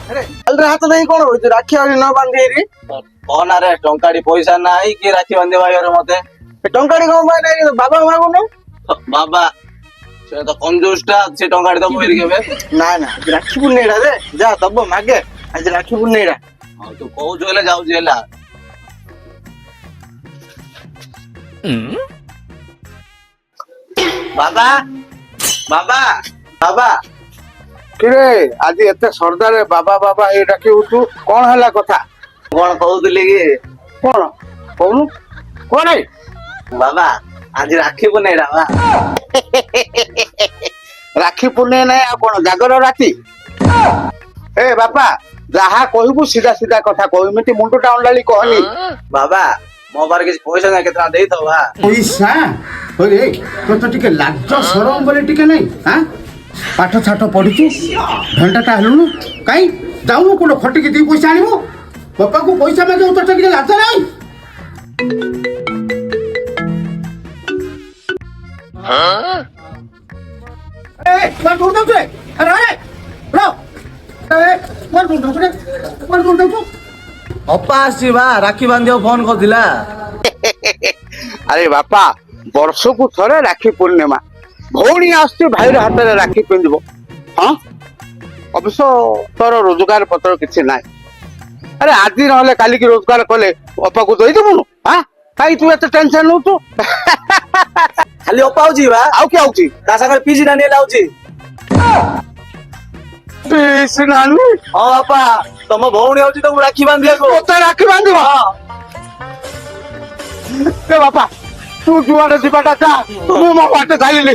ହାତ ଦେଇ କଣ ହଉଛି ରାକ୍ଷୀ ଆହୁରି ନ ବାନ୍ଧି କଣ ଆରେ ଟଙ୍କାଟି ପଇସା ନାହିଁ କି ରାକ୍ଷୀ ବାନ୍ଧିବା ଘରେ ମତେ ଟଙ୍କାଟି କଣ ପାଇଁ ନାହିଁ ବାବା ମାଗୁନୁ ବାବା ସେ ତ କଞ୍ଜୁସ ଟା ସେ ଟଙ୍କାଟି ଦବ ବୋଲି କେବେ ନା ନା ରାକ୍ଷୀ ପୂର୍ଣ୍ଣିମାଟା ଯେ ଯା ଦବ ମାଗେ ଆଜି ରାକ୍ଷୀ ପୂର୍ଣ୍ଣିମାଟା ହଁ ତୁ କହୁଛୁ ହେଲେ ଯାଉଛି ହେଲା ବାବା ବାବା ବାବା କିରେ ଆଜି ଏତେ ସର୍ଦାରେ ବାବା ବାବା ଏଇ ଡାକି ଉଠୁ କଣ ହେଲା କଥା କଣ କହୁଥିଲି କି କଣ କହୁନୁ କଣ ବାବା ଆଜି ରାକ୍ଷୀ ପୂର୍ଣ୍ଣିମା ବା ରାକ୍ଷୀ ପୂର୍ଣ୍ଣିମା ନାହିଁ ଆଉ କଣ ଜାଗର ରାତି ଏ ବାପା ଯାହା କହିବୁ ସିଧା ସିଧା କଥା କହିବୁ ଏମିତି ମୁଣ୍ଡଟା ଅଣ୍ଡାଳି କହନି ବାବା ମୋ ପାଖରେ କିଛି ପଇସା ନାହିଁ କେତେ ଟଙ୍କା ଦେଇଥାଉ ବା ପଇସା ରେ ତୋତେ ଟିକେ ଲାଜ ସରମ ବୋଲି ଟିକେ ନାହିଁ ହଁ ପାଠ ଛାଠ ପଢିଛୁ ଘଣ୍ଟାଟା ହେଲୁଣୁ କାଇଁ ଯାଉନୁ କୋଣ ଖଟିକି ଦି ପଇସା ଆଣିବୁ ବାପାକୁ ପଇସା ମାଗିବୁ ତୋତେ ଟିକେ ଲାଜ ନାହିଁ ଅପା ଆସିଛି ବା ରାକ୍ଷୀ ବାନ୍ଧିବାକୁ ଫୋନ କରିଥିଲା ଆରେ ବାପା ବର୍ଷକୁ ଥରେ ରାକ୍ଷୀ ପୂର୍ଣ୍ଣିମା ଭଉଣୀ ଆସୁଛି ଭାଇର ହାତରେ ରାକ୍ଷୀ ପିନ୍ଧିବ ହଁ ଅବଶ୍ୟ ତୋର ରୋଜଗାର ପତ୍ର କିଛି ନାହିଁ ଆରେ ଆଜି ନହେଲେ କାଲିକି ରୋଜଗାର କଲେ ଅପାକୁ ଦେଇଦେବୁନୁ ହଁ କାହିଁ ତୁ ଏତେ ଟେନସନ ନଉଛୁ ଖାଲି ଅପା ହଉଛି ବା ଆଉ କିଏ ଆଉଛି ତା ସାଙ୍ଗରେ ପିଜି ଡାନିଏଲ ଆଉଛି ପିଇସି ନାନୀ ହଁ ବାପା ତମ ଭଉଣୀ ହଉଛି ତମକୁ ରାକ୍ଷୀ ବାନ୍ଧିବାକୁ ମତେ ରାକ୍ଷୀ ବାନ୍ଧିବ ଏ ବାପା ତୁ ଯୁଆଡେ ଯିବାଟା ଯା ମୁଁ ମୋ ବାଟେ ଚାଲିଲି